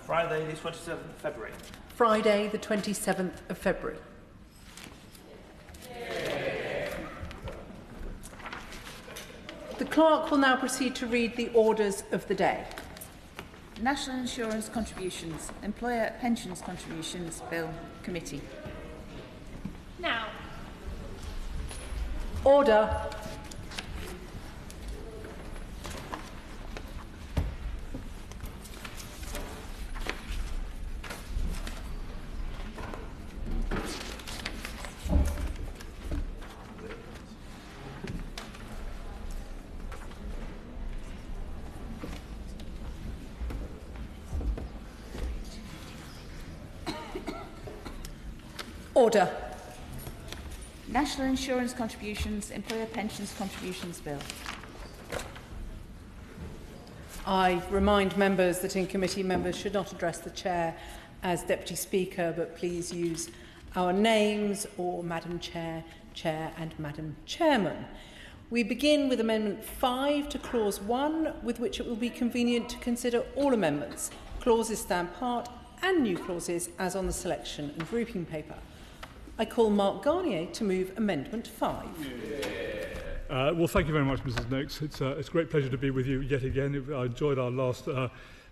Friday the 27th of February. Friday the 27th of February. The clerk will now proceed to read the orders of the day. National Insurance Contributions, Employer Pensions Contributions Bill, Committee. Now. Order. Order. National Insurance Contributions, Employer Pensions Contributions Bill. I remind members that in committee members should not address the Chair as Deputy Speaker, but please use our names or Madam Chair, Chair and Madam Chairman. We begin with Amendment 5 to Clause 1, with which it will be convenient to consider all amendments. Clauses stand part and new clauses as on the selection and grouping paper. I call Mark Garnier to move Amendment 5. Well, thank you very much, Mrs Noakes. It's a great pleasure to be with you yet again. I enjoyed our last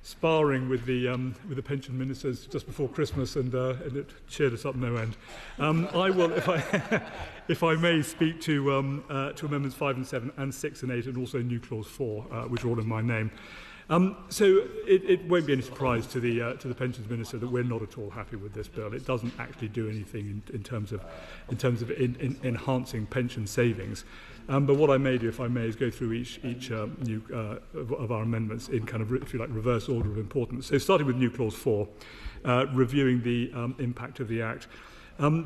sparring with the pension ministers just before Christmas, and it cheered us up no end. I will, if I may, speak to Amendments 5 and 7 and 6 and 8, and also New Clause 4, which are all in my name. So it won't be any surprise to the Pensions Minister that we're not at all happy with this bill. It doesn't actually do anything in terms of enhancing pension savings. But what I may do, if I may, is go through each new of our amendments in kind of, if you like, reverse order of importance. So starting with New Clause 4, reviewing the impact of the Act.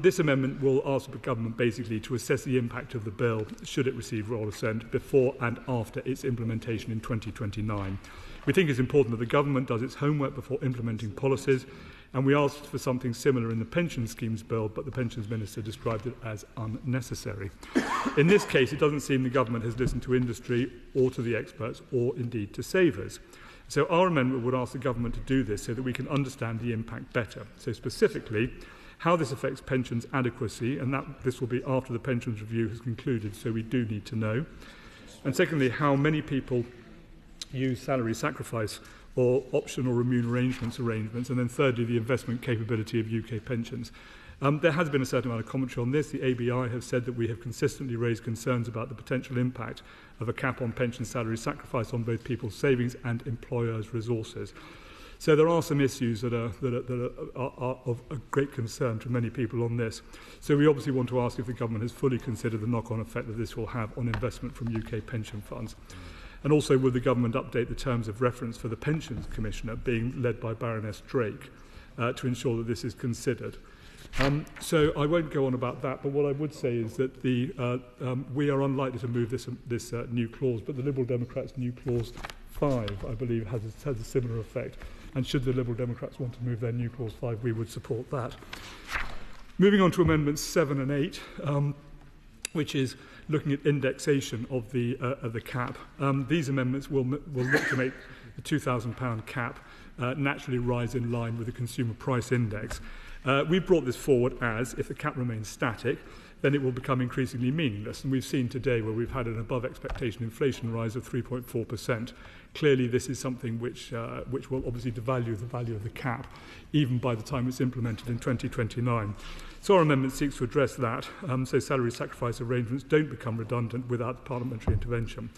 This amendment will ask the government basically to assess the impact of the bill, should it receive royal assent, before and after its implementation in 2029. We think it's important that the government does its homework before implementing policies, and we asked for something similar in the Pension Schemes Bill, but the Pensions Minister described it as unnecessary. In this case, it doesn't seem the government has listened to industry or to the experts, or indeed to savers. So our amendment would ask the government to do this so that we can understand the impact better. So specifically, how this affects pensions adequacy, and that this will be after the pensions review has concluded, so we do need to know. And secondly, how many people use salary sacrifice or optional remuneration arrangements, and then thirdly, the investment capability of UK pensions. There has been a certain amount of commentary on this. The ABI have said that we have consistently raised concerns about the potential impact of a cap on pension salary sacrifice on both people's savings and employers' resources. So there are some issues that are of a great concern to many people on this. So we obviously want to ask if the government has fully considered the knock-on effect that this will have on investment from UK pension funds. And also, will the government update the terms of reference for the Pensions Commissioner, being led by Baroness Drake, to ensure that this is considered? So I won't go on about that, but what I would say is that we are unlikely to move this new clause, but the Liberal Democrats' new clause 5, I believe, has a similar effect. And should the Liberal Democrats want to move their new clause 5, we would support that. Moving on to Amendments 7 and 8, which is looking at indexation of the cap. These amendments will look to make the £2,000 cap naturally rise in line with the Consumer Price Index. We've brought this forward as, if the cap remains static, then it will become increasingly meaningless. And we've seen today where we've had an above expectation inflation rise of 3.4%. Clearly, this is something which will obviously devalue the value of the cap, even by the time it's implemented in 2029. So our amendment seeks to address that, so salary sacrifice arrangements don't become redundant without parliamentary intervention.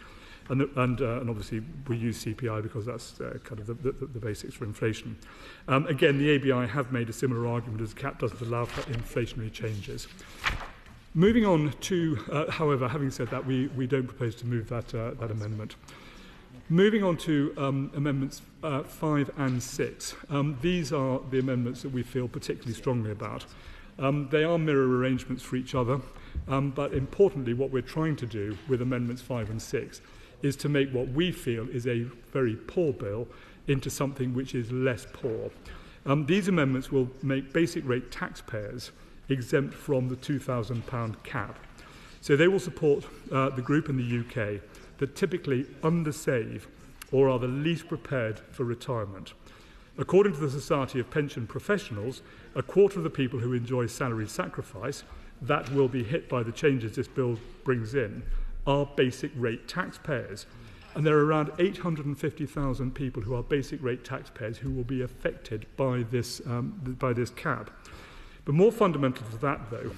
And obviously we use CPI because that's kind of the basics for inflation. Again, the ABI have made a similar argument as the cap doesn't allow for inflationary changes. Moving on to, however, having said that, we don't propose to move that amendment. Moving on to Amendments 5 and 6. These are the amendments that we feel particularly strongly about. They are mirror arrangements for each other, but importantly what we're trying to do with Amendments 5 and 6 is to make what we feel is a very poor bill into something which is less poor. These amendments will make basic rate taxpayers exempt from the £2,000 cap. So they will support the group in the UK that typically undersave or are the least prepared for retirement. According to the Society of Pension Professionals, a quarter of the people who enjoy salary sacrifice that will be hit by the changes this bill brings in are basic rate taxpayers. And there are around 850,000 people who are basic rate taxpayers who will be affected by this cap. But more fundamental to that, though,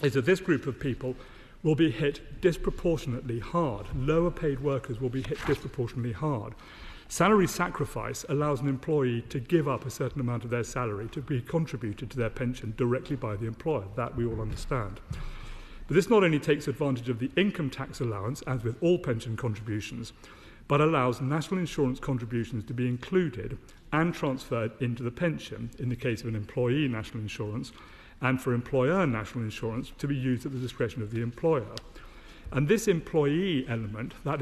is that this group of people will be hit disproportionately hard. Lower paid workers will be hit disproportionately hard. Salary sacrifice allows an employee to give up a certain amount of their salary to be contributed to their pension directly by the employer. That we all understand. But this not only takes advantage of the income tax allowance, as with all pension contributions, but allows national insurance contributions to be included and transferred into the pension in the case of an employee national insurance, and for employer national insurance to be used at the discretion of the employer. And this employee element, that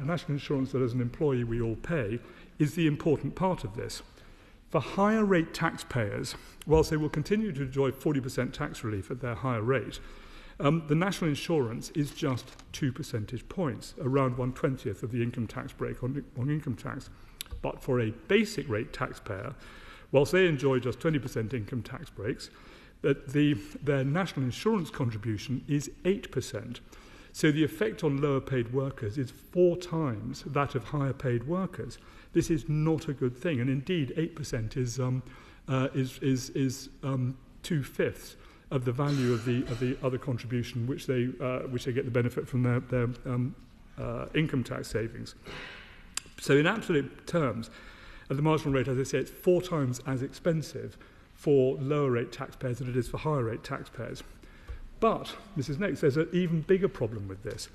national insurance that as an employee we all pay, is the important part of this. For higher rate taxpayers, whilst they will continue to enjoy 40% tax relief at their higher rate, the national insurance is just 2 percentage points, around 1/20th of the income tax break on income tax. But for a basic rate taxpayer, whilst they enjoy just 20% income tax breaks, their national insurance contribution is 8%. So the effect on lower paid workers is 4 times that of higher paid workers. This is not a good thing, and indeed 8% is 2/5 of the value of the other contribution which they get the benefit from their income tax savings. So in absolute terms, at the marginal rate, as I say, it's 4 times as expensive for lower rate taxpayers than it is for higher rate taxpayers. But, Mrs. Noakes, there's an even bigger problem with this.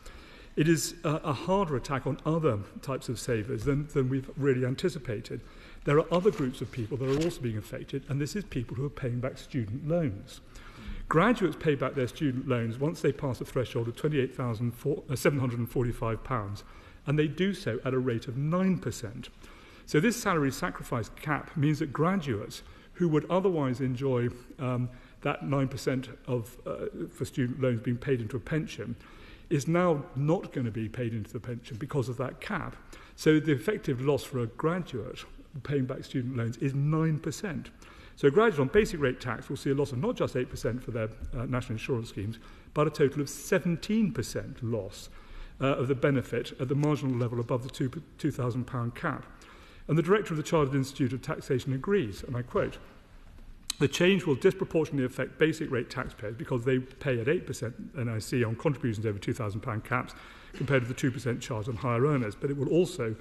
It is a harder attack on other types of savers than we've really anticipated. There are other groups of people that are also being affected, and this is people who are paying back student loans. Graduates pay back their student loans once they pass a threshold of £28,745, and they do so at a rate of 9%. So this salary sacrifice cap means that graduates who would otherwise enjoy that 9% for student loans being paid into a pension is now not going to be paid into the pension because of that cap. So the effective loss for a graduate paying back student loans is 9%. So a graduate on basic rate tax will see a loss of not just 8% for their national insurance schemes, but a total of 17% loss of the benefit at the marginal level above the £2,000 cap. And the director of the Chartered Institute of Taxation agrees, and I quote, "The change will disproportionately affect basic rate taxpayers because they pay at 8% NIC on contributions over £2,000 caps compared to the 2% charge on higher earners, but it will also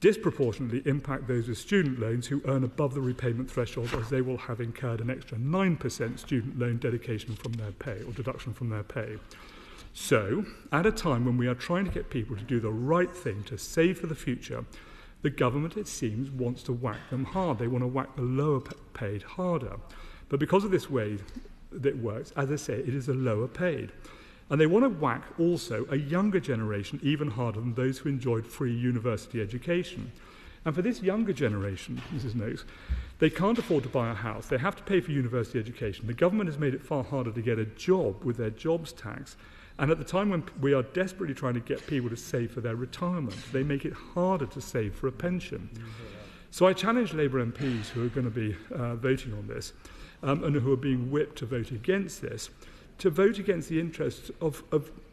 disproportionately impact those with student loans who earn above the repayment threshold, as they will have incurred an extra 9% student loan dedication from their pay or deduction from their pay." So, at a time when we are trying to get people to do the right thing, to save for the future, the government, it seems, wants to whack them hard. They want to whack the lower paid harder. But because of this way that it works, as I say, it is the lower paid. And they want to whack also a younger generation even harder than those who enjoyed free university education. And for this younger generation, Mrs. Noakes, they can't afford to buy a house. They have to pay for university education. The government has made it far harder to get a job with their jobs tax. And at the time when we are desperately trying to get people to save for their retirement, they make it harder to save for a pension. So I challenge Labour MPs who are going to be voting on this and who are being whipped to vote against this, to vote against the interests of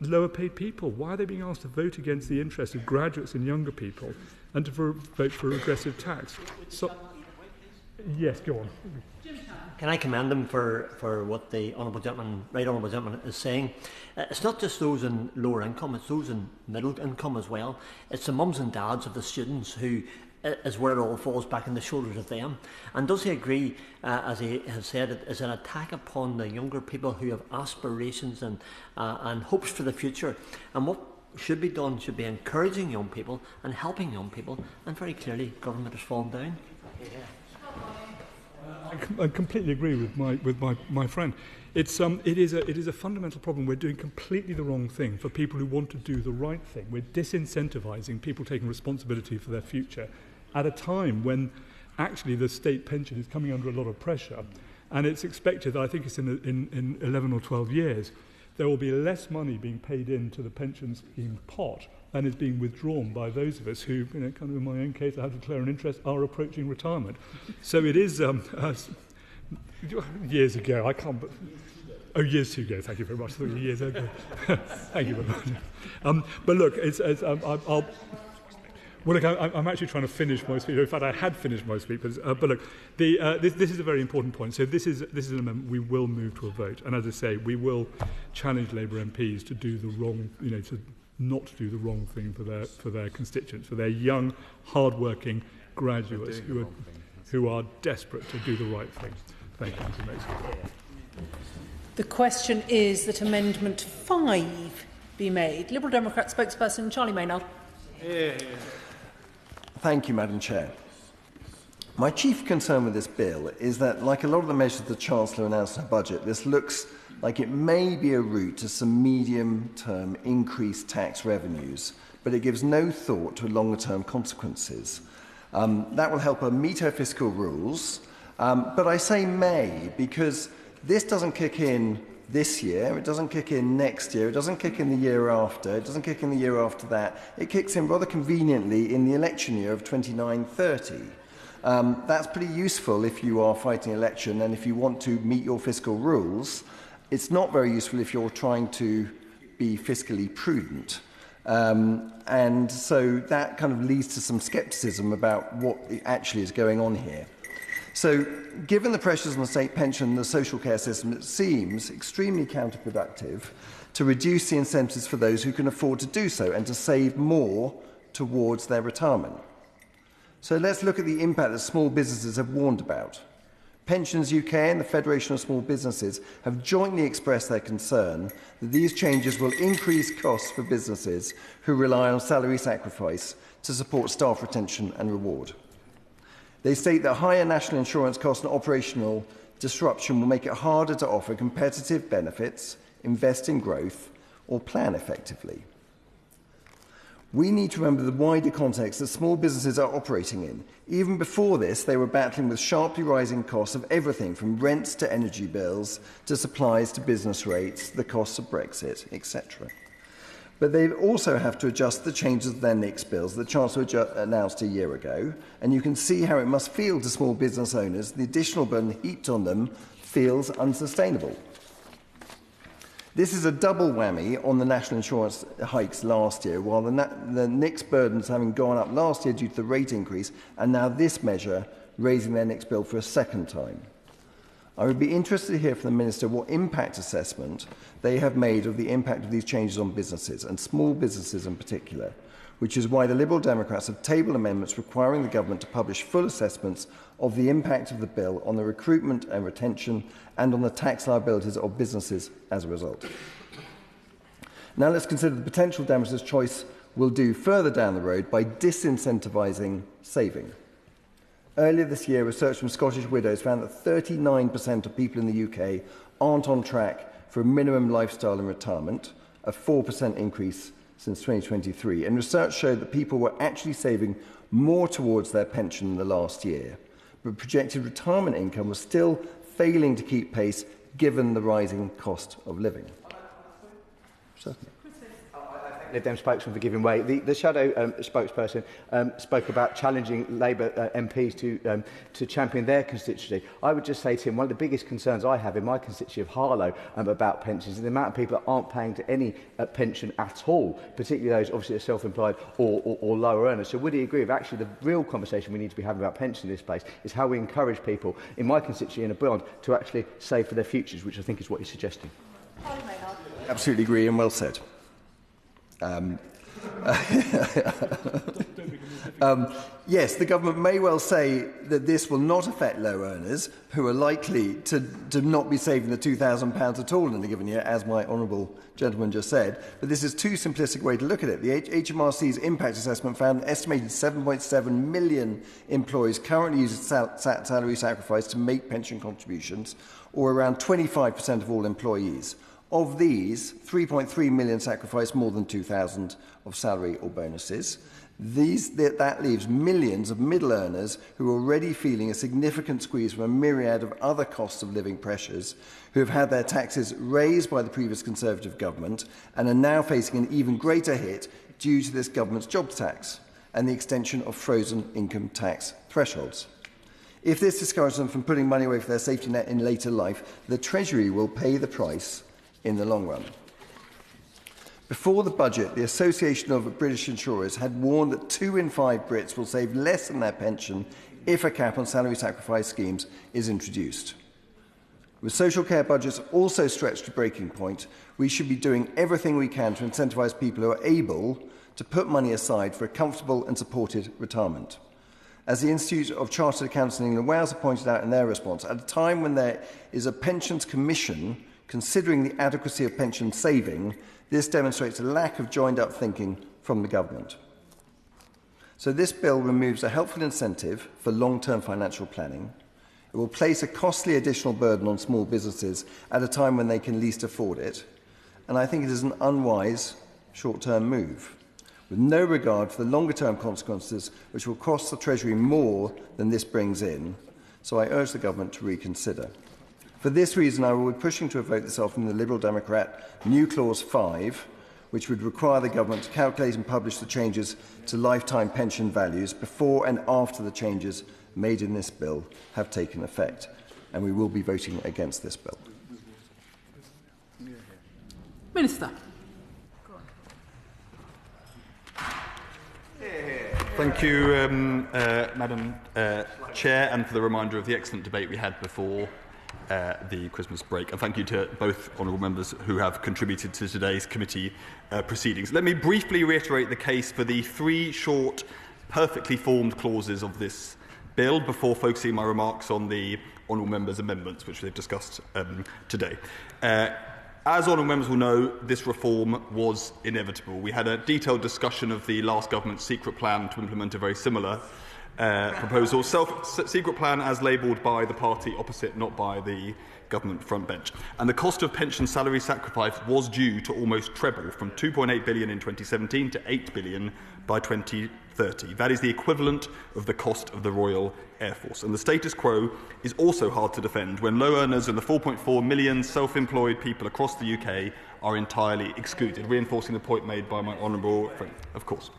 lower paid people. Why are they being asked to vote against the interests of graduates and younger people and to vote for regressive tax? So, yes, go on. Can I commend them for what the Right Honourable Gentleman is saying? It's not just those in lower income, it's those in middle income as well. It's the mums and dads of the students who is where it all falls back in the shoulders of them. And does he agree, as he has said, it is an attack upon the younger people who have aspirations and hopes for the future? And what should be done should be encouraging young people and helping young people, and very clearly government has fallen down. I completely agree with my friend. It is a fundamental problem. We're doing completely the wrong thing for people who want to do the right thing. We're disincentivizing people taking responsibility for their future at a time when actually the state pension is coming under a lot of pressure, and it's expected, I think it's in 11 or 12 years, there will be less money being paid into the pension scheme pot than is being withdrawn by those of us who, kind of in my own case, I have to declare an interest, are approaching retirement. So it is, years ago, I can't... Oh, years to go, thank you very much. I thought you were years ago. Thank you very much. But look, well, look, I'm actually trying to finish my speech. In fact, I had finished my speech. But look, this is a very important point. So this is an amendment we will move to a vote. And as I say, we will challenge Labour MPs to do the wrong, to not do the wrong thing for their constituents, for their young, hard-working graduates who are desperate to do the right thing. Thank you, Mr. Mason. The question is that Amendment 5 be made. Liberal Democrat spokesperson Charlie Maynard. Thank you, Madam Chair. My chief concern with this bill is that, like a lot of the measures the Chancellor announced in her budget, this looks like it may be a route to some medium-term increased tax revenues, but it gives no thought to longer-term consequences. That will help her meet her fiscal rules, but I say may because this doesn't kick in this year, it doesn't kick in next year, it doesn't kick in the year after, it doesn't kick in the year after that. It kicks in rather conveniently in the election year of 29-30. That's pretty useful if you are fighting an election and if you want to meet your fiscal rules. It's not very useful if you're trying to be fiscally prudent. And so that kind of leads to some scepticism about what actually is going on here. So, given the pressures on the state pension and the social care system, it seems extremely counterproductive to reduce the incentives for those who can afford to do so and to save more towards their retirement. So let's look at the impact that small businesses have warned about. Pensions UK and the Federation of Small Businesses have jointly expressed their concern that these changes will increase costs for businesses who rely on salary sacrifice to support staff retention and reward. They state that higher national insurance costs and operational disruption will make it harder to offer competitive benefits, invest in growth, or plan effectively. We need to remember the wider context that small businesses are operating in. Even before this, they were battling with sharply rising costs of everything from rents to energy bills, to supplies to business rates, the costs of Brexit, etc. But they also have to adjust the changes of their NICS bills that the Chancellor announced a year ago, and you can see how it must feel to small business owners. The additional burden heaped on them feels unsustainable. This is a double whammy on the national insurance hikes last year, while the NICS burdens having gone up last year due to the rate increase, and now this measure raising their NICS bill for a second time. I would be interested to hear from the Minister what impact assessment they have made of the impact of these changes on businesses, and small businesses in particular, which is why the Liberal Democrats have tabled amendments requiring the Government to publish full assessments of the impact of the bill on the recruitment and retention and on the tax liabilities of businesses as a result. Now let's consider the potential damage this choice will do further down the road by disincentivising saving. Earlier this year, research from Scottish Widows found that 39% of people in the UK aren't on track for a minimum lifestyle in retirement, a 4% increase since 2023. And research showed that people were actually saving more towards their pension in the last year, but projected retirement income was still failing to keep pace given the rising cost of living. Certainly. Lib Dem spokesman for giving way. The shadow spokesperson spoke about challenging Labour MPs to champion their constituency. I would just say to him, one of the biggest concerns I have in my constituency of Harlow about pensions is the amount of people that aren't paying to any pension at all, particularly those obviously self-employed or lower earners. So would he agree with actually the real conversation we need to be having about pension in this place is how we encourage people in my constituency and beyond to actually save for their futures, which I think is what he's suggesting. Absolutely agree, and well said. Yes, the government may well say that this will not affect low earners who are likely to not be saving the £2,000 at all in a given year, as my honourable gentleman just said. But this is too simplistic a way to look at it. The HMRC's impact assessment found an estimated 7.7 million employees currently use salary sacrifice to make pension contributions, or around 25% of all employees. Of these, 3.3 million sacrifice more than 2,000 of salary or bonuses. That leaves millions of middle earners who are already feeling a significant squeeze from a myriad of other costs of living pressures, who have had their taxes raised by the previous Conservative government and are now facing an even greater hit due to this government's jobs tax and the extension of frozen income tax thresholds. If this discourages them from putting money away for their safety net in later life, the Treasury will pay the price in the long run. Before the budget, the Association of British Insurers had warned that 2 in 5 Brits will save less than their pension if a cap on salary sacrifice schemes is introduced. With social care budgets also stretched to breaking point, we should be doing everything we can to incentivise people who are able to put money aside for a comfortable and supported retirement. As the Institute of Chartered Accountants in England and Wales have pointed out in their response, at a time when there is a pensions commission considering the adequacy of pension saving, this demonstrates a lack of joined-up thinking from the government. So this bill removes a helpful incentive for long-term financial planning. It will place a costly additional burden on small businesses at a time when they can least afford it. And I think it is an unwise short-term move, with no regard for the longer-term consequences, which will cost the Treasury more than this brings in. So I urge the government to reconsider. For this reason, I will be pushing to a vote this afternoon the Liberal Democrat new Clause 5, which would require the government to calculate and publish the changes to lifetime pension values before and after the changes made in this bill have taken effect. And we will be voting against this bill. Minister. Thank you, Madam Chair, and for the reminder of the excellent debate we had before the Christmas break. And thank you to both honourable members who have contributed to today's committee proceedings. Let me briefly reiterate the case for the 3 short, perfectly formed clauses of this bill before focusing my remarks on the honourable members' amendments, which they've discussed today. As honourable members will know, this reform was inevitable. We had a detailed discussion of the last government's secret plan to implement a very similar proposal. Secret plan as labelled by the party opposite, not by the government front bench. And the cost of pension salary sacrifice was due to almost treble, from 2.8 billion in 2017 to 8 billion by 2030. That is the equivalent of the cost of the Royal Air Force. And the status quo is also hard to defend when low earners and the 4.4 million self-employed people across the UK are entirely excluded, reinforcing the point made by my honourable friend, of course.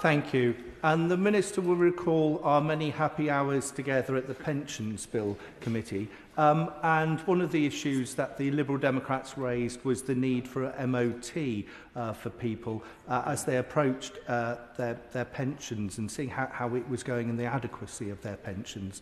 Thank you. And the Minister will recall our many happy hours together at the Pensions Bill Committee. And one of the issues that the Liberal Democrats raised was the need for a MOT for people as they approached their pensions and seeing how it was going and the adequacy of their pensions.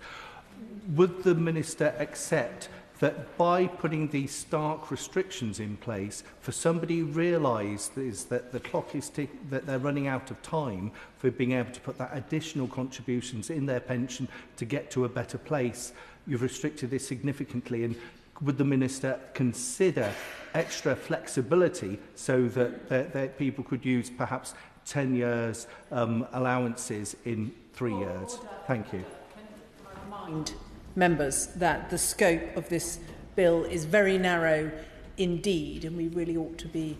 Would the Minister accept that by putting these stark restrictions in place, for somebody who realises that the clock is that they're running out of time for being able to put that additional contributions in their pension to get to a better place, you've restricted this significantly, and would the Minister consider extra flexibility so that people could use perhaps 10 years allowances in 3 years? Thank you. Members that the scope of this bill is very narrow indeed, and we really ought to be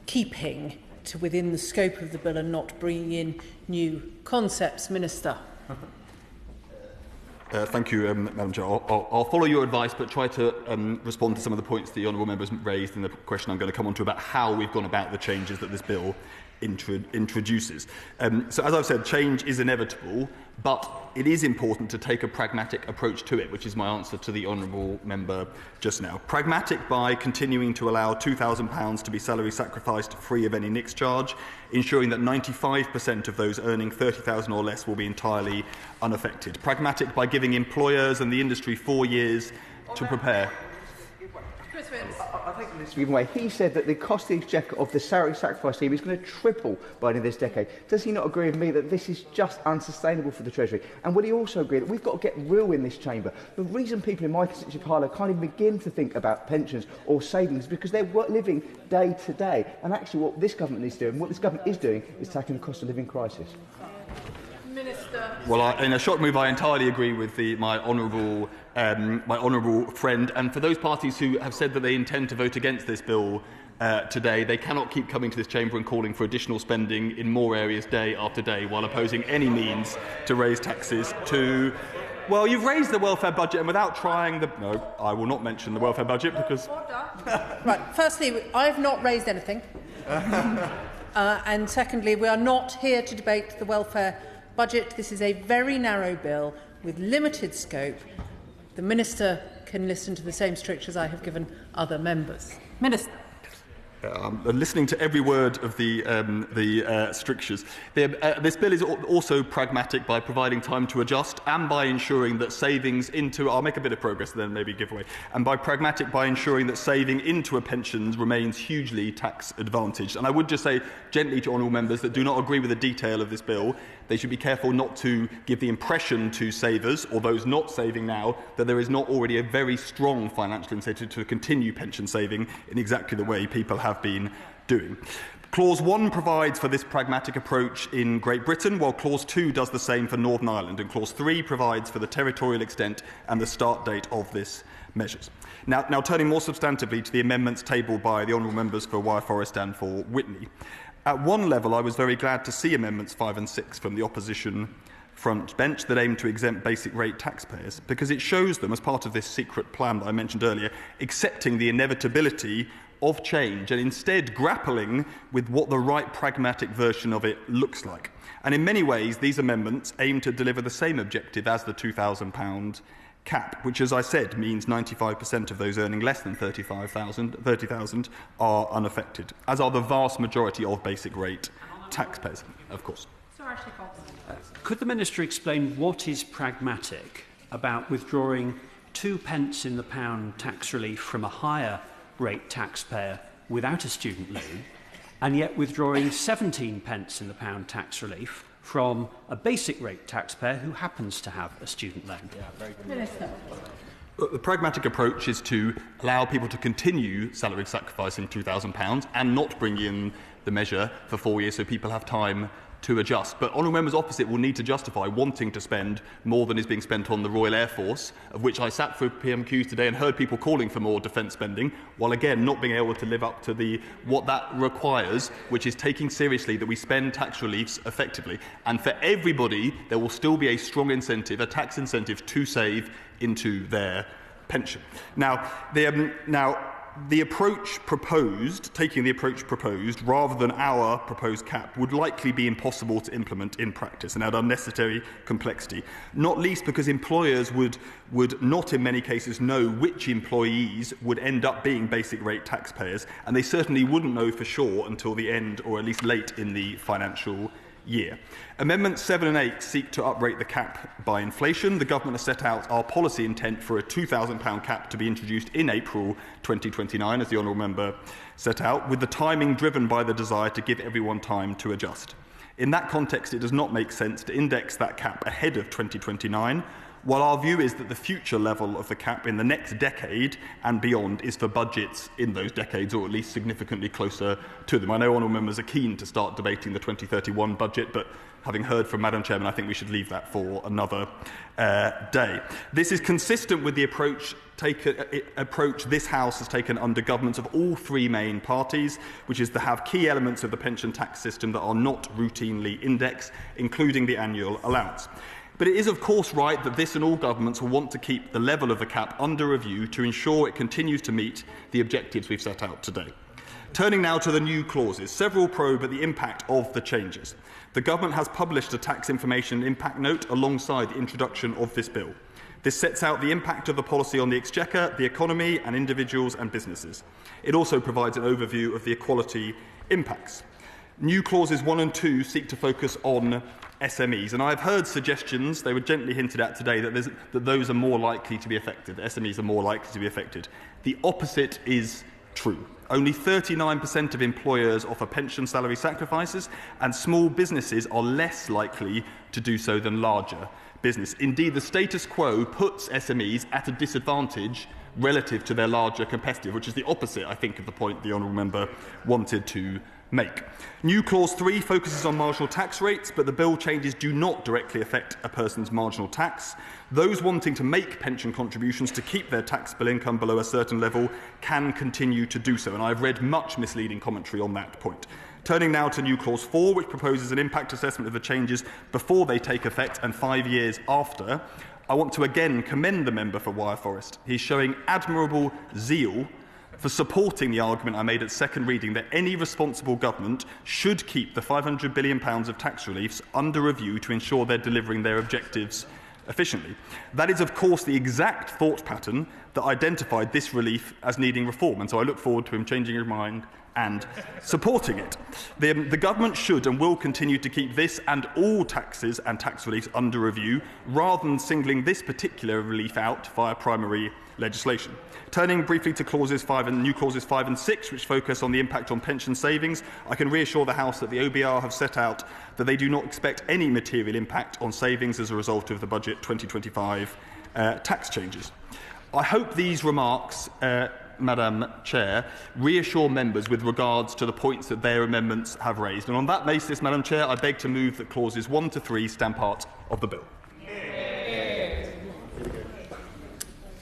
keeping to within the scope of the bill and not bringing in new concepts. Minister. Thank you, Madam Chair. I'll follow your advice, but try to respond to some of the points the honourable members raised in the question I'm going to come on to about how we've gone about the changes that this bill introduces. So, as I've said, change is inevitable, but it is important to take a pragmatic approach to it, which is my answer to the honourable member just now. Pragmatic by continuing to allow £2,000 to be salary sacrificed free of any NICS charge, ensuring that 95% of those earning £30,000 or less will be entirely unaffected. Pragmatic by giving employers and the industry 4 years to prepare. I think this given away. He said that the cost of the salary sacrifice scheme is going to triple by the end of this decade. Does he not agree with me that this is just unsustainable for the Treasury? And will he also agree that we've got to get real in this chamber? The reason people in my constituency of Harlow can't even begin to think about pensions or savings is because they're living day to day. And actually what this government is doing, what this government is doing, is tackling the cost of living crisis. Minister. Well, in a shock move, I entirely agree with my honourable friend. And for those parties who have said that they intend to vote against this bill today. They cannot keep coming to this chamber and calling for additional spending in more areas day after day while opposing any means to raise taxes to... Well, you've raised the welfare budget and without trying the... No, I will not mention the welfare budget because... Right, firstly, I have not raised anything. And secondly, we are not here to debate the welfare budget. This is a very narrow bill with limited scope. The Minister can listen to the same strictures I have given other members. Minister. Listening to every word of the strictures. This bill is also pragmatic by providing time to adjust and by ensuring that savings into... I'll make a bit of progress then maybe give away. And by pragmatic by ensuring that saving into a pension remains hugely tax advantaged. And I would just say gently to honourable members that do not agree with the detail of this bill, they should be careful not to give the impression to savers or those not saving now that there is not already a very strong financial incentive to continue pension saving in exactly the way people have been doing. Clause 1 provides for this pragmatic approach in Great Britain, while Clause 2 does the same for Northern Ireland, and Clause 3 provides for the territorial extent and the start date of this measures. Now turning more substantively to the amendments tabled by the honourable members for Wyre Forest and for Witney. At one level, I was very glad to see Amendments 5 and 6 from the opposition front bench that aim to exempt basic rate taxpayers, because it shows them, as part of this secret plan that I mentioned earlier, accepting the inevitability of change and instead grappling with what the right pragmatic version of it looks like. And in many ways, these amendments aim to deliver the same objective as the £2,000 cap, which, as I said, means 95% of those earning less than £30,000 are unaffected, as are the vast majority of basic rate taxpayers, of course. Could the Minister explain what is pragmatic about withdrawing 2p in the pound tax relief from a higher rate taxpayer without a student loan, and yet withdrawing 17p in the pound tax relief from a basic rate taxpayer who happens to have a student loan? Minister. The pragmatic approach is to allow people to continue salary sacrificing £2,000 and not bring in the measure for 4 years so people have time to adjust. But honourable members opposite will need to justify wanting to spend more than is being spent on the Royal Air Force, of which I sat through PMQs today and heard people calling for more defence spending, while again not being able to live up to what that requires, which is taking seriously that we spend tax reliefs effectively. And for everybody, there will still be a strong incentive, a tax incentive, to save into their pension. Now, the approach proposed, taking the approach proposed, rather than our proposed cap, would likely be impossible to implement in practice and add unnecessary complexity, not least because employers would not in many cases know which employees would end up being basic rate taxpayers, and they certainly wouldn't know for sure until the end or at least late in the financial year. Amendments 7 and 8 seek to uprate the cap by inflation. The Government has set out our policy intent for a £2,000 cap to be introduced in April 2029, as the honourable member set out, with the timing driven by the desire to give everyone time to adjust. In that context, it does not make sense to index that cap ahead of 2029, while our view is that the future level of the cap in the next decade and beyond is for budgets in those decades, or at least significantly closer to them. I know honourable members are keen to start debating the 2031 budget, but having heard from Madam Chairman, I think we should leave that for another day. This is consistent with the approach this House has taken under governments of all three main parties, which is to have key elements of the pension tax system that are not routinely indexed, including the annual allowance. But it is of course right that this and all governments will want to keep the level of the cap under review to ensure it continues to meet the objectives we've set out today. Turning now to the new clauses, several probe at the impact of the changes. The Government has published a tax information impact note alongside the introduction of this bill. This sets out the impact of the policy on the Exchequer, the economy and individuals and businesses. It also provides an overview of the equality impacts. New clauses 1 and 2 seek to focus on SMEs, and I've heard suggestions, they were gently hinted at today, that those are more likely to be affected, that SMEs are more likely to be affected. The opposite is true. Only 39% of employers offer pension salary sacrifices, and small businesses are less likely to do so than larger business. Indeed, the status quo puts SMEs at a disadvantage relative to their larger competitor, which is the opposite, I think, of the point the honourable member wanted to make. New Clause 3 focuses on marginal tax rates, but the bill changes do not directly affect a person's marginal tax. Those wanting to make pension contributions to keep their taxable income below a certain level can continue to do so, and I've read much misleading commentary on that point. Turning now to New Clause 4, which proposes an impact assessment of the changes before they take effect and 5 years after, I want to again commend the member for Wyre Forest. He's showing admirable zeal for supporting the argument I made at second reading that any responsible government should keep the £500 billion of tax reliefs under review to ensure they're delivering their objectives efficiently. That is, of course, the exact thought pattern that identified this relief as needing reform, and so I look forward to him changing his mind and supporting it. The government should and will continue to keep this and all taxes and tax reliefs under review, rather than singling this particular relief out via primary legislation. Turning briefly to New Clauses 5 and 6, which focus on the impact on pension savings, I can reassure the House that the OBR have set out that they do not expect any material impact on savings as a result of the Budget 2025 tax changes. I hope these remarks, Madam Chair, reassure members with regards to the points that their amendments have raised. And on that basis, Madam Chair, I beg to move that clauses 1 to 3 stand part of the bill.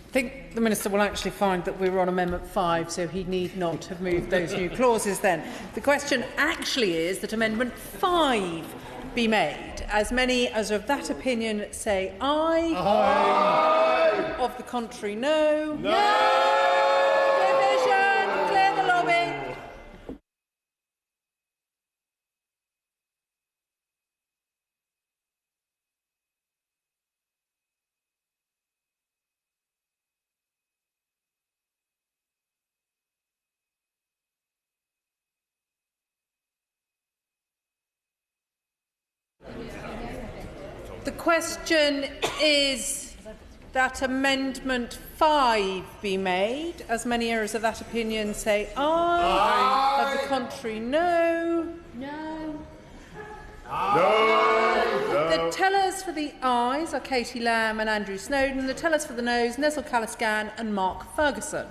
I think the Minister will actually find that we were on Amendment 5, so he need not have moved those new clauses then. The question actually is that Amendment 5 be made. As many as of that opinion say aye. Aye. Of the contrary, no. No. Division. Clear the lobby. The question is that Amendment 5 be made. As many as of that opinion say aye. Of the contrary, no. No. No. The tellers for the ayes are Katie Lamb and Andrew Snowden. The tellers for the noes, Nesl Caliscan and Mark Ferguson.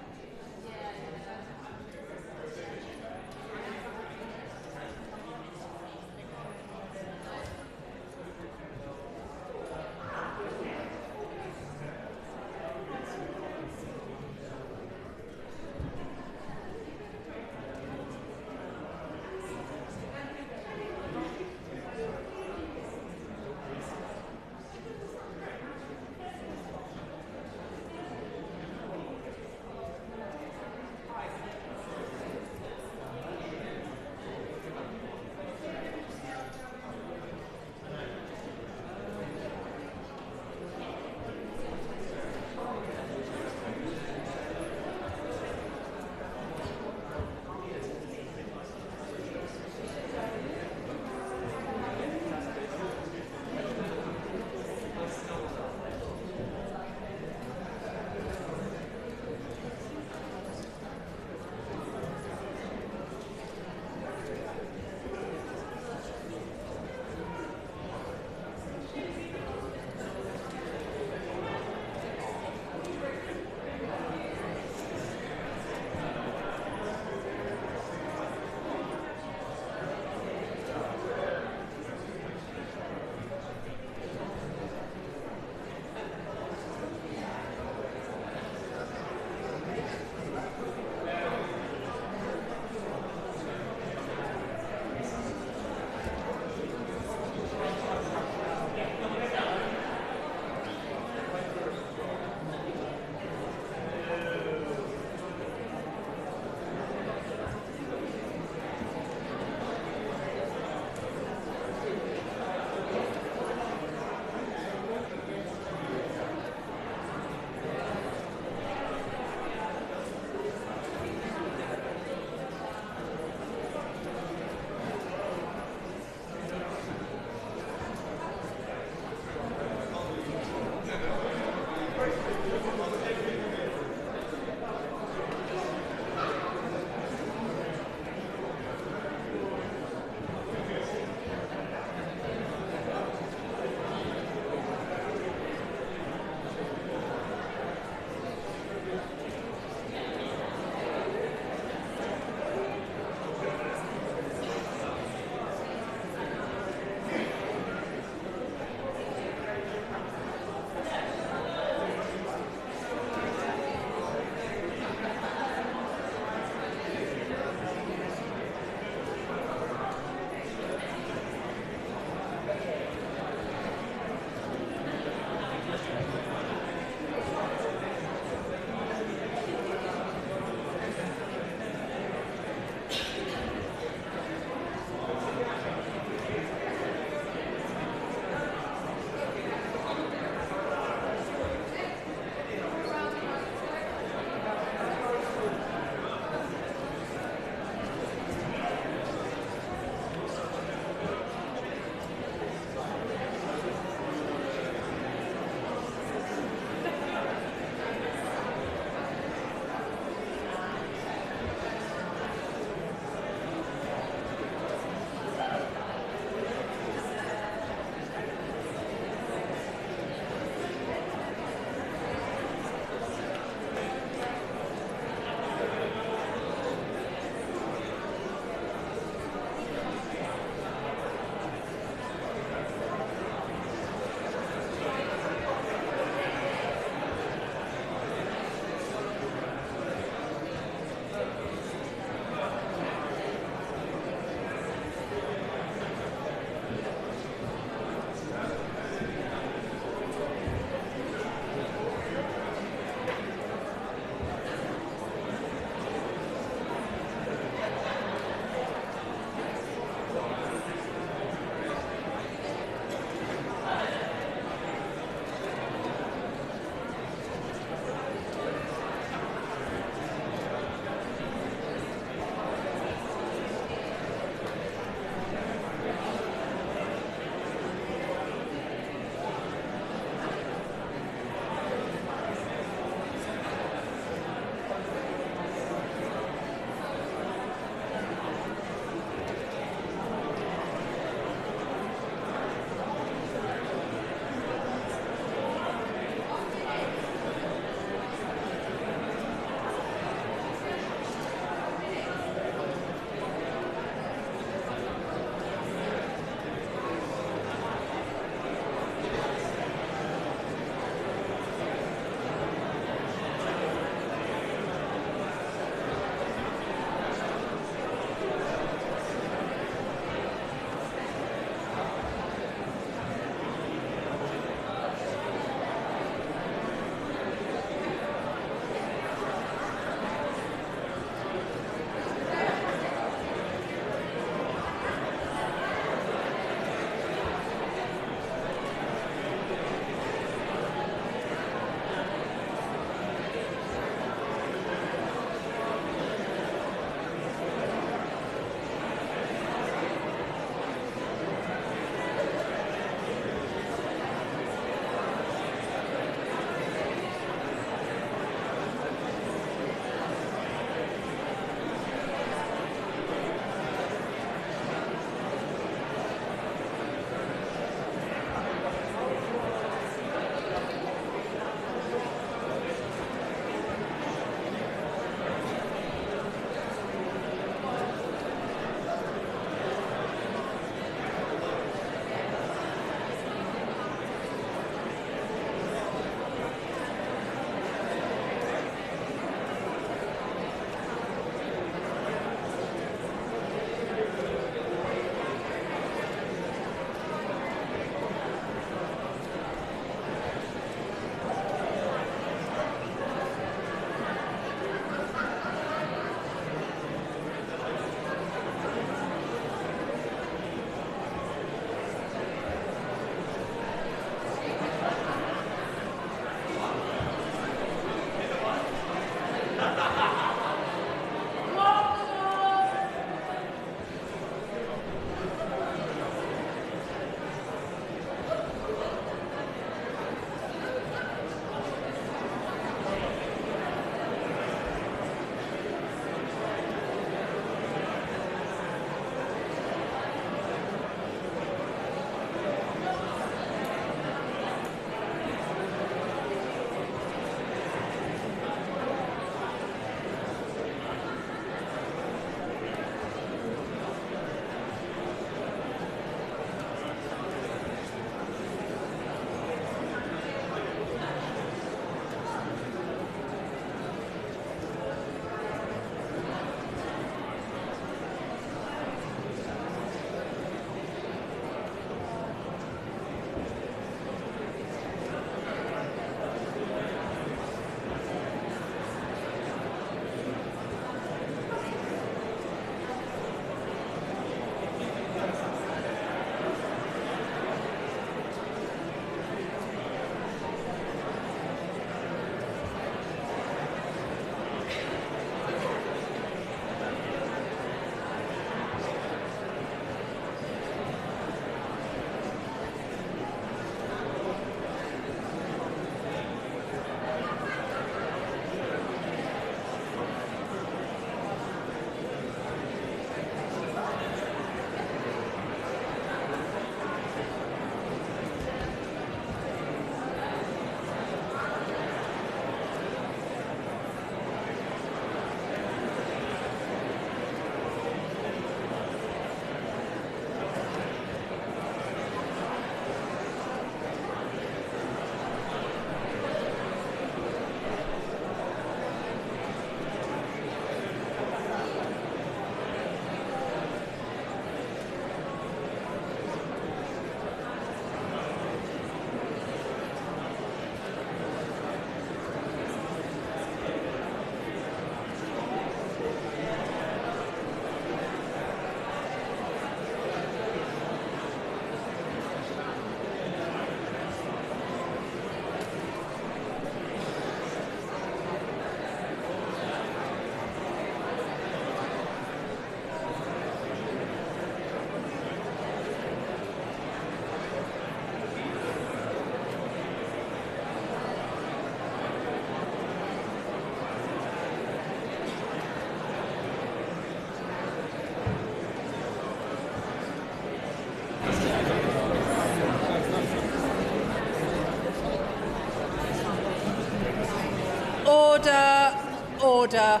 Order. Order.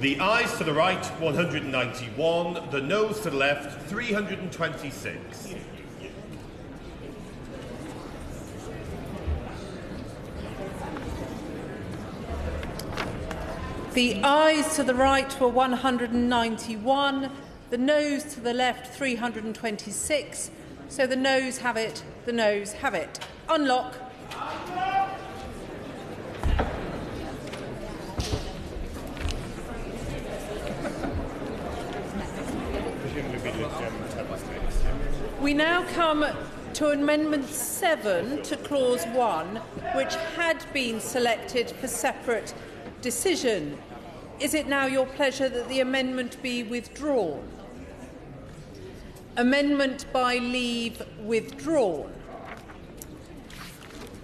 The ayes to the right, 191. The noes to the left, 326. The ayes to the right were 191. The noes to the left, 326. So the noes have it. The noes have it. Unlock. We now come to Amendment 7 to Clause 1, which had been selected for separate decision. Is it now your pleasure that the amendment be withdrawn? Amendment by leave withdrawn.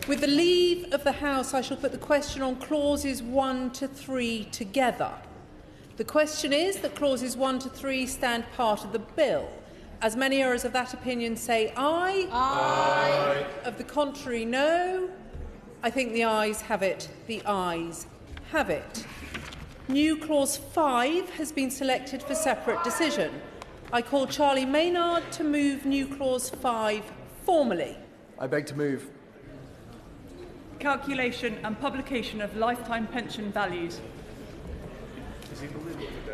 With the leave of the House, I shall put the question on clauses 1 to 3 together. The question is that clauses 1 to 3 stand part of the bill. As many are as of that opinion say aye. Aye. Of the contrary, no. I think the ayes have it. The ayes have it. New clause 5 has been selected for separate decision. I call Charlie Maynard to move new clause 5 formally. I beg to move. Calculation and publication of lifetime pension values.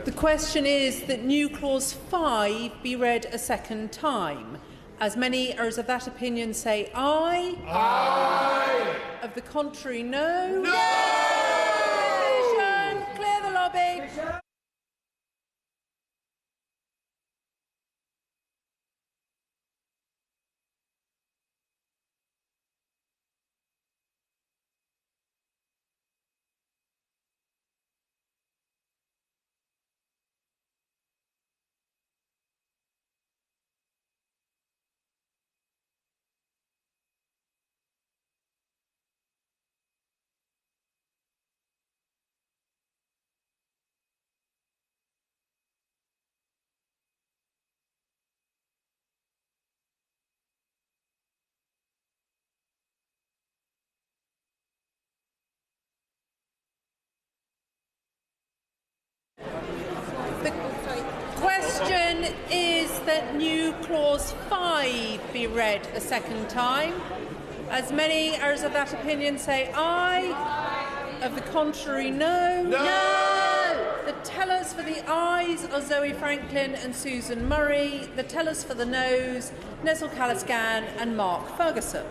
The question is that new clause 5 be read a second time. As many as of that opinion say aye. Aye. Of the contrary, no. No. Decision. Clear the lobby. Question is that new clause 5 be read a second time. As many as of that opinion say aye. Aye. Of the contrary, no. No. The tellers for the ayes are Zoe Franklin and Susan Murray. The tellers for the noes, Nestle Caliscan and Mark Ferguson.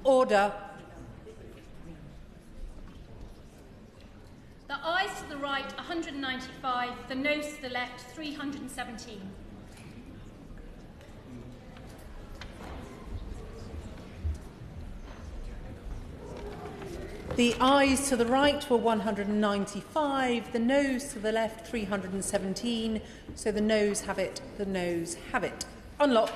Order. The ayes to the right, 195. The noes to the left, 317. The ayes to the right were 195, the noes to the left 317, so the noes have it, the noes have it. Unlock.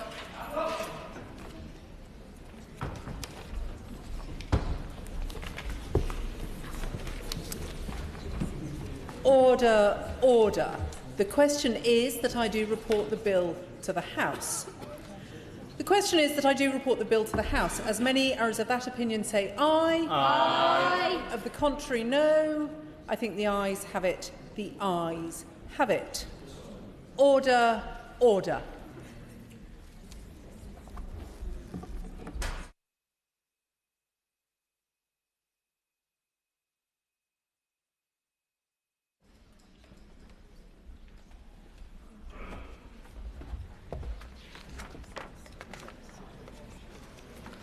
Order, order. The question is that I do report the bill to the House. The question is that I do report the bill to the House. As many as of that opinion say aye. Aye. Of the contrary, no. I think the ayes have it. The ayes have it. Order, order.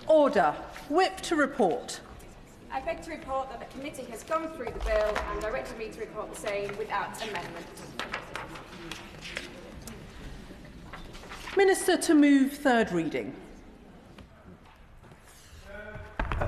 Order. Whip to report. I beg to report that the committee has gone through the bill and directed me to report the same without amendment. Minister to move third reading.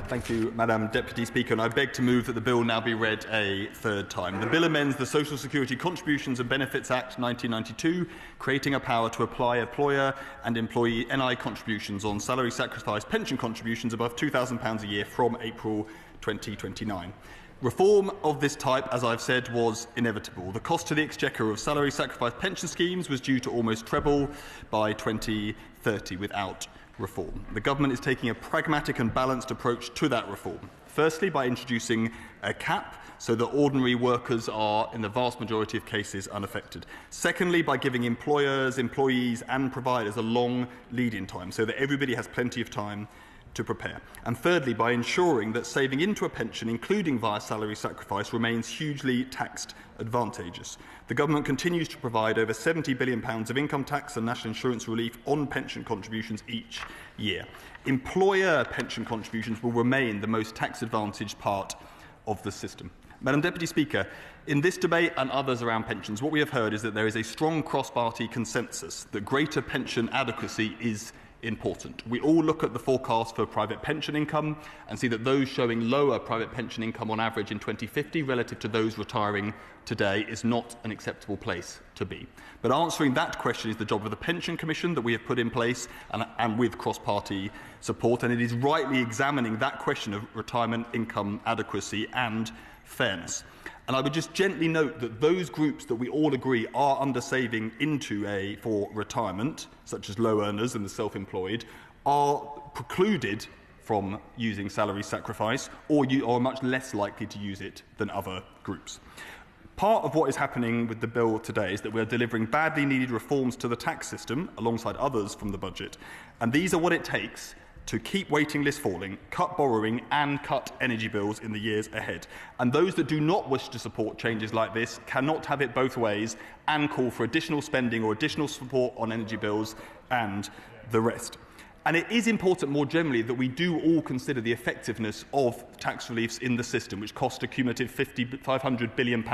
Thank you, Madam Deputy Speaker, and I beg to move that the bill now be read a third time. The bill amends the Social Security Contributions and Benefits Act 1992, creating a power to apply employer and employee NI contributions on salary sacrifice pension contributions above £2,000 a year from April 2029. Reform of this type, as I've said, was inevitable. The cost to the Exchequer of salary sacrifice pension schemes was due to almost treble by 2030 without reform. The government is taking a pragmatic and balanced approach to that reform. Firstly, by introducing a cap so that ordinary workers are, in the vast majority of cases, unaffected. Secondly, by giving employers, employees and providers a long lead-in time so that everybody has plenty of time to prepare. And thirdly, by ensuring that saving into a pension, including via salary sacrifice, remains hugely tax advantageous. The government continues to provide over £70 billion of income tax and national insurance relief on pension contributions each year. Employer pension contributions will remain the most tax-advantaged part of the system. Madam Deputy Speaker, in this debate and others around pensions, what we have heard is that there is a strong cross-party consensus that greater pension adequacy is important. We all look at the forecast for private pension income and see that those showing lower private pension income on average in 2050 relative to those retiring today is not an acceptable place to be. But answering that question is the job of the Pension Commission that we have put in place and with cross-party support, and it is rightly examining that question of retirement income adequacy and fairness. And I would just gently note that those groups that we all agree are under-saving into for retirement, such as low earners and the self-employed, are precluded from using salary sacrifice or are much less likely to use it than other groups. Part of what is happening with the bill today is that we are delivering badly needed reforms to the tax system alongside others from the budget, and these are what it takes to keep waiting lists falling, cut borrowing and cut energy bills in the years ahead. And those that do not wish to support changes like this cannot have it both ways and call for additional spending or additional support on energy bills and the rest. And it is important more generally that we do all consider the effectiveness of tax reliefs in the system, which cost a cumulative £500 billion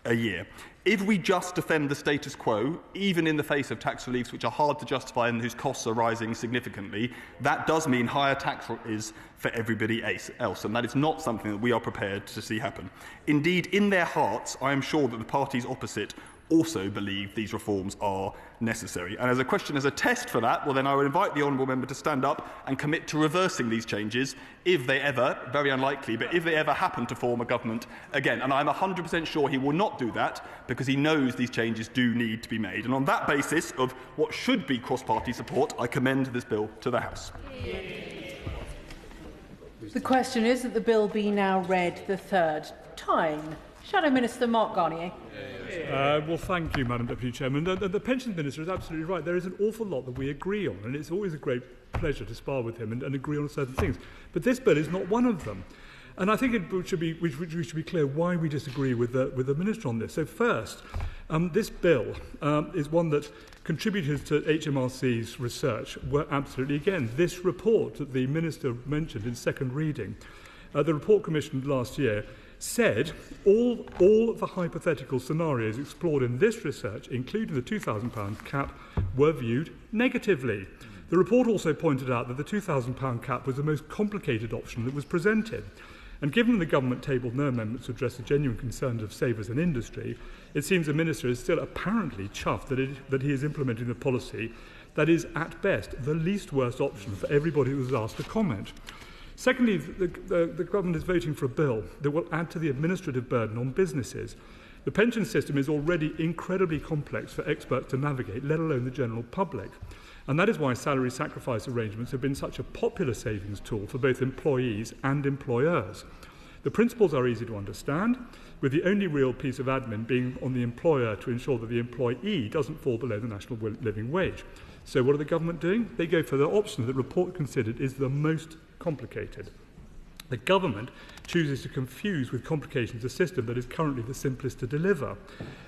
a year. If we just defend the status quo, even in the face of tax reliefs which are hard to justify and whose costs are rising significantly, that does mean higher tax is for everybody else, and that is not something that we are prepared to see happen. Indeed, in their hearts, I am sure that the parties opposite also believe these reforms are necessary. And as a test for that, well then I would invite the honourable member to stand up and commit to reversing these changes if they ever, very unlikely, but if they ever happen to form a government again. And I'm 100% sure he will not do that because he knows these changes do need to be made. And on that basis of what should be cross-party support, I commend this bill to the House. The question is that the bill be now read the third time. Shadow Minister Mark Garnier. Well, thank you, Madam Deputy Chairman. The Pensions Minister is absolutely right. There is an awful lot that we agree on, and it's always a great pleasure to spar with him and agree on certain things. But this bill is not one of them. And I think we should be clear why we disagree with the Minister on this. So first, this bill is one that contributors to HMRC's research were absolutely against. This report that the Minister mentioned in second reading, the report commissioned last year, said all of the hypothetical scenarios explored in this research, including the £2,000 cap, were viewed negatively. The report also pointed out that the £2,000 cap was the most complicated option that was presented. And given the government tabled no amendments to address the genuine concerns of savers and industry, it seems the Minister is still apparently chuffed that he is implementing the policy that is, at best, the least worst option for everybody who was asked to comment. Secondly, the government is voting for a bill that will add to the administrative burden on businesses. The pension system is already incredibly complex for experts to navigate, let alone the general public. And that is why salary sacrifice arrangements have been such a popular savings tool for both employees and employers. The principles are easy to understand, with the only real piece of admin being on the employer to ensure that the employee doesn't fall below the national living wage. So what are the government doing? They go for the option that the report considered is the most complicated. The government chooses to confuse with complications a system that is currently the simplest to deliver.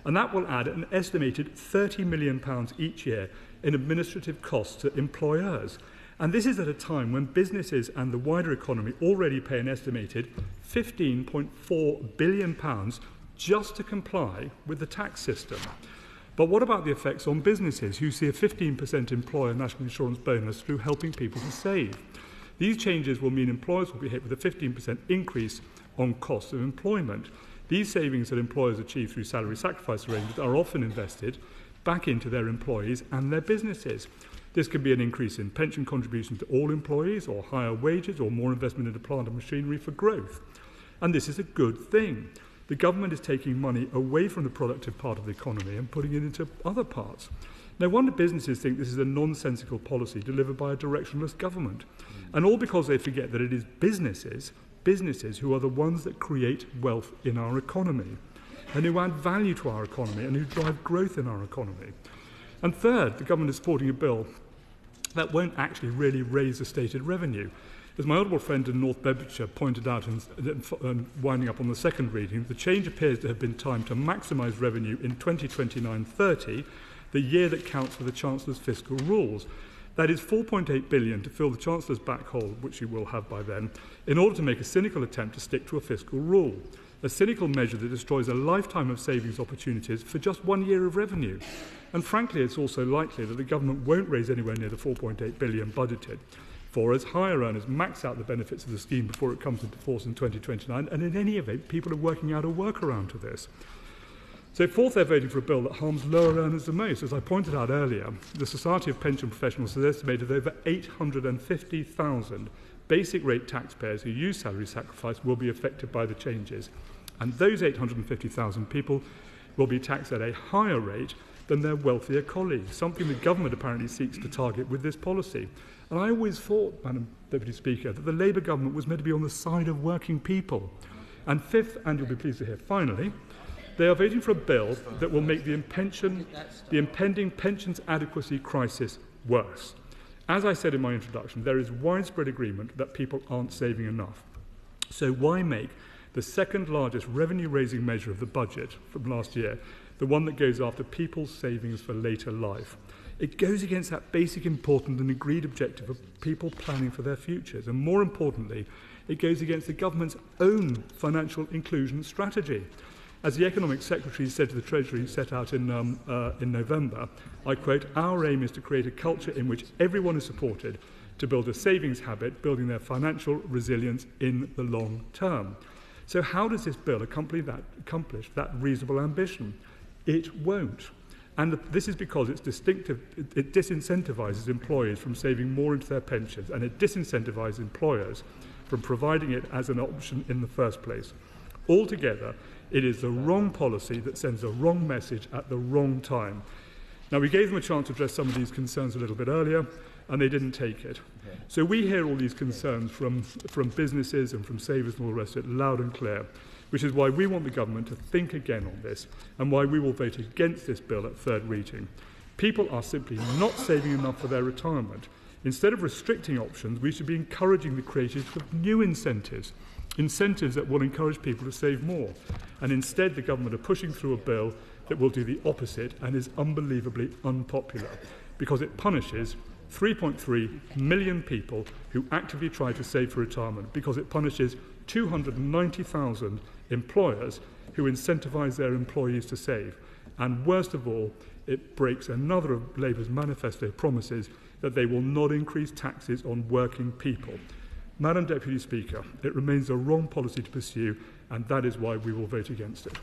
And that will add an estimated £30 million each year in administrative costs to employers. And this is at a time when businesses and the wider economy already pay an estimated £15.4 billion just to comply with the tax system. But what about the effects on businesses who see a 15% employer national insurance bonus through helping people to save? These changes will mean employers will be hit with a 15% increase on costs of employment. These savings that employers achieve through salary sacrifice arrangements are often invested back into their employees and their businesses. This could be an increase in pension contributions to all employees, or higher wages, or more investment into plant and machinery for growth. And this is a good thing. The government is taking money away from the productive part of the economy and putting it into other parts. No wonder businesses think this is a nonsensical policy delivered by a directionless government. And all because they forget that it is businesses who are the ones that create wealth in our economy, and who add value to our economy, and who drive growth in our economy. And third, the government is supporting a bill that won't actually really raise the stated revenue. As my honourable friend in North Bedfordshire pointed out in winding up on the second reading, the change appears to have been timed to maximise revenue in 2029-30, the year that counts for the Chancellor's fiscal rules. That is £4.8 billion to fill the Chancellor's back hole, which he will have by then, in order to make a cynical attempt to stick to a fiscal rule. A cynical measure that destroys a lifetime of savings opportunities for just 1 year of revenue. And frankly, it's also likely that the government won't raise anywhere near the £4.8 billion budgeted, for as higher earners max out the benefits of the scheme before it comes into force in 2029, and in any event, people are working out a workaround to this. So fourth, they're voting for a bill that harms lower earners the most. As I pointed out earlier, the Society of Pension Professionals has estimated over 850,000 basic rate taxpayers who use salary sacrifice will be affected by the changes. And those 850,000 people will be taxed at a higher rate than their wealthier colleagues, something the government apparently seeks to target with this policy. And I always thought, Madam Deputy Speaker, that the Labour government was meant to be on the side of working people. And fifth, and you'll be pleased to hear finally, they are voting for a bill that will make the impending pensions adequacy crisis worse. As I said in my introduction, there is widespread agreement that people aren't saving enough. So why make the second largest revenue-raising measure of the budget from last year the one that goes after people's savings for later life? It goes against that basic, important and agreed objective of people planning for their futures. And more importantly, it goes against the government's own financial inclusion strategy. As the Economic Secretary said to the Treasury set out in November, I quote, "Our aim is to create a culture in which everyone is supported to build a savings habit, building their financial resilience in the long term." So how does this bill accomplish that reasonable ambition? It won't. And this is because it disincentivises employers from saving more into their pensions, and it disincentivises employers from providing it as an option in the first place. Altogether, it is the wrong policy that sends the wrong message at the wrong time. Now, we gave them a chance to address some of these concerns a little bit earlier, and they didn't take it. Okay. So we hear all these concerns from businesses and from savers and all the rest of it loud and clear, which is why we want the government to think again on this, and why we will vote against this bill at third reading. People are simply not saving enough for their retirement. Instead of restricting options, we should be encouraging the creation of new incentives. incentives that will encourage people to save more. And instead, the government are pushing through a bill that will do the opposite and is unbelievably unpopular because it punishes 3.3 million people who actively try to save for retirement, because it punishes 290,000 employers who incentivise their employees to save. And worst of all, it breaks another of Labour's manifesto promises that they will not increase taxes on working people. Madam Deputy Speaker, it remains a wrong policy to pursue, and that is why we will vote against it.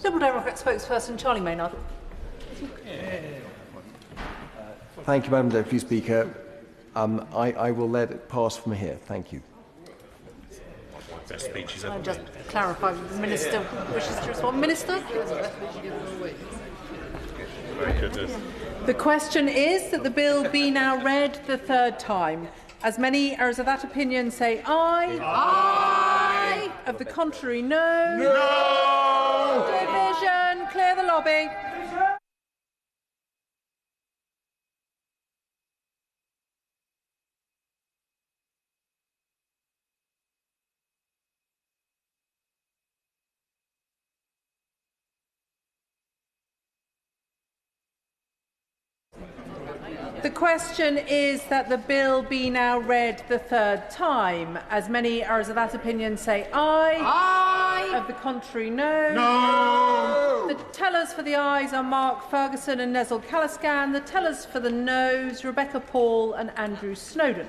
Liberal Democrat spokesperson Charlie Maynard. Thank you, Madam Deputy Speaker. I will let it pass from here. Thank you. Best speech he's ever I'll just made. clarify if the Minister wishes to respond. Minister? Very good. The question is that the bill be now read the third time. As many as are of that opinion say aye. Aye. Of the contrary, no. No. Division. Clear the lobby. The question is that the bill be now read the third time. As many as of that opinion say aye. Aye. Of the contrary, no. No. The tellers for the ayes are Mark Ferguson and Nezel Caliscan. The tellers for the noes, Rebecca Paul and Andrew Snowden.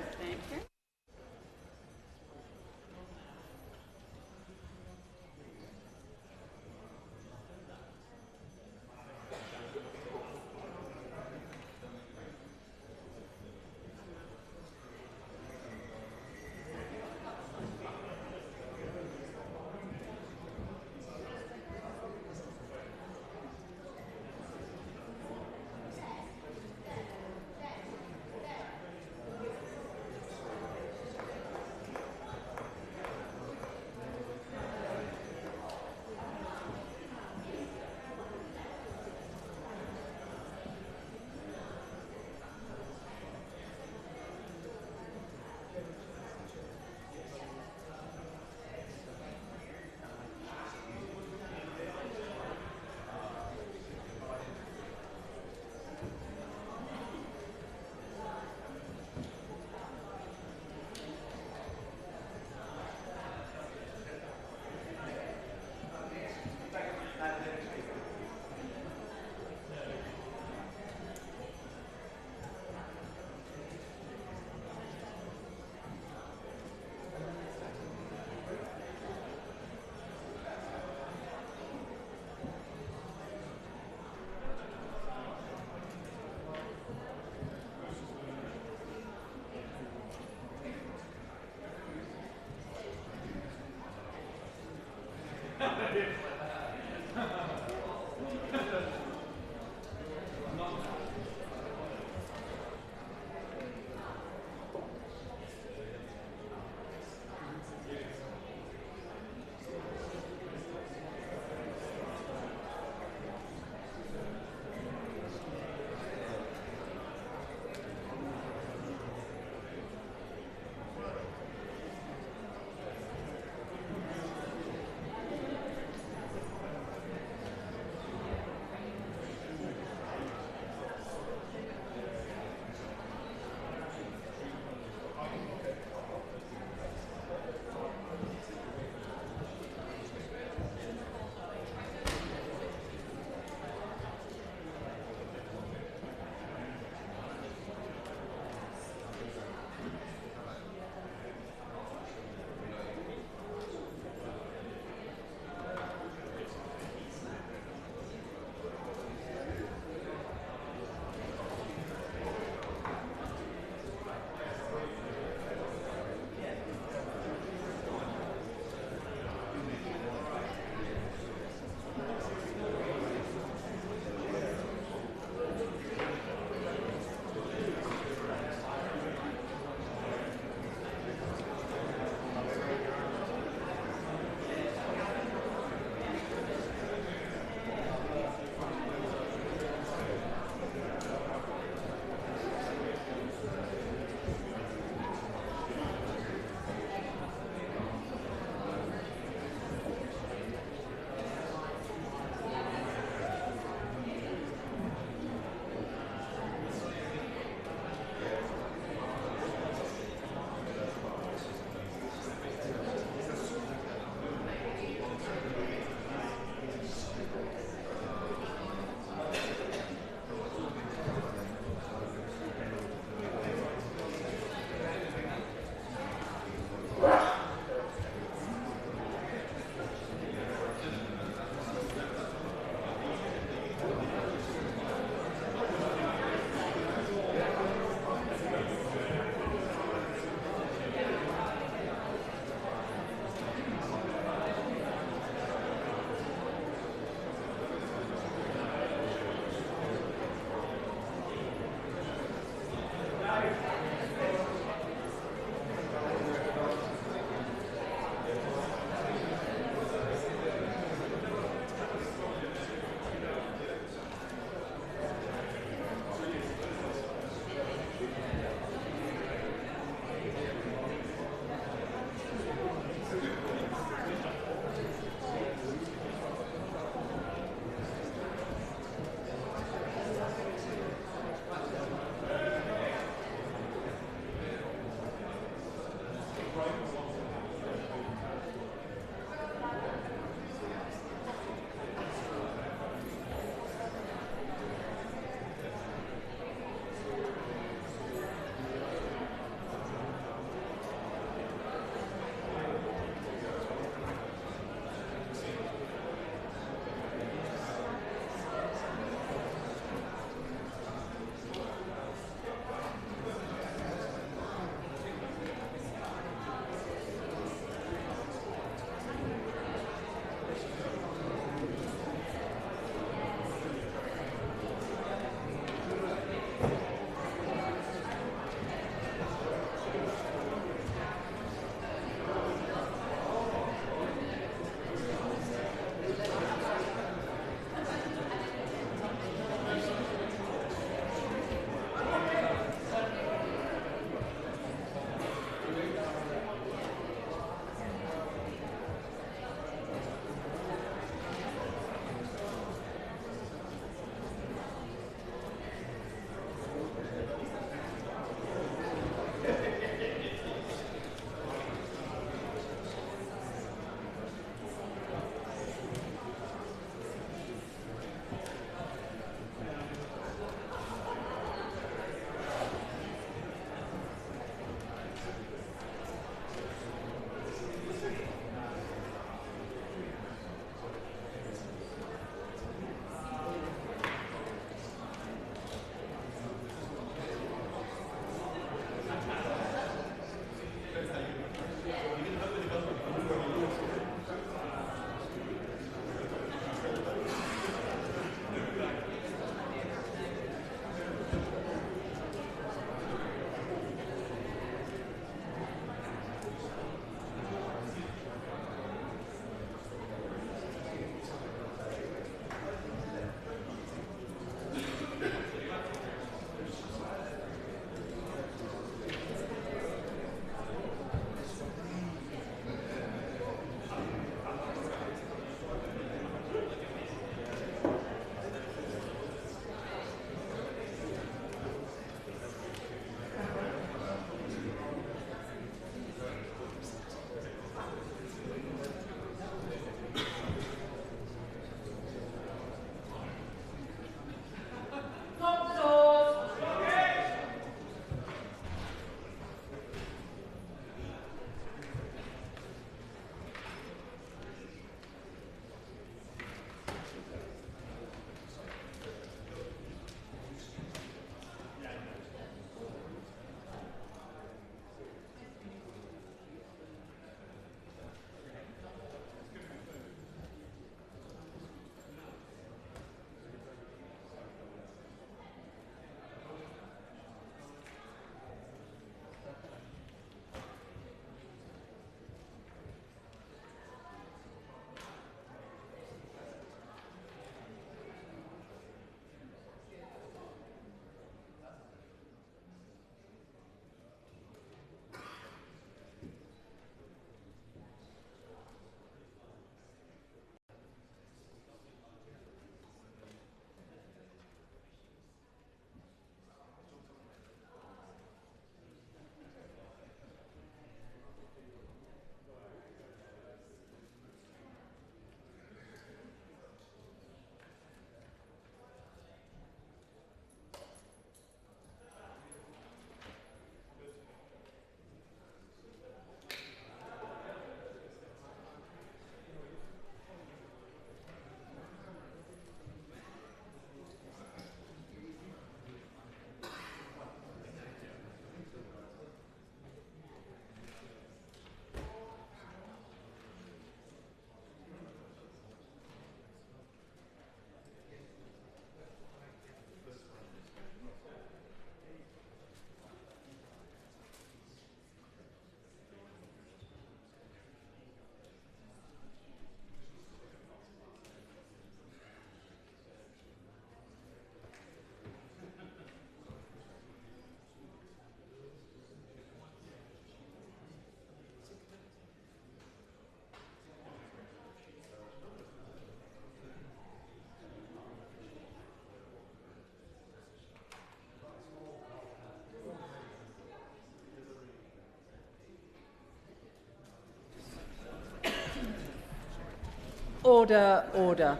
Order, order.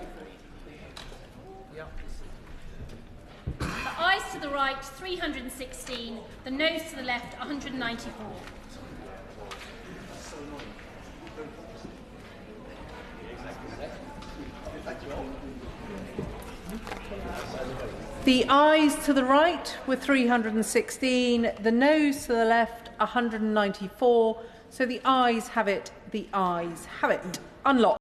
The ayes to the right, 316. The noes to the left, 194. The ayes to the right were 316, the noes to the left 194, so the ayes have it, the ayes have it. Unlocked.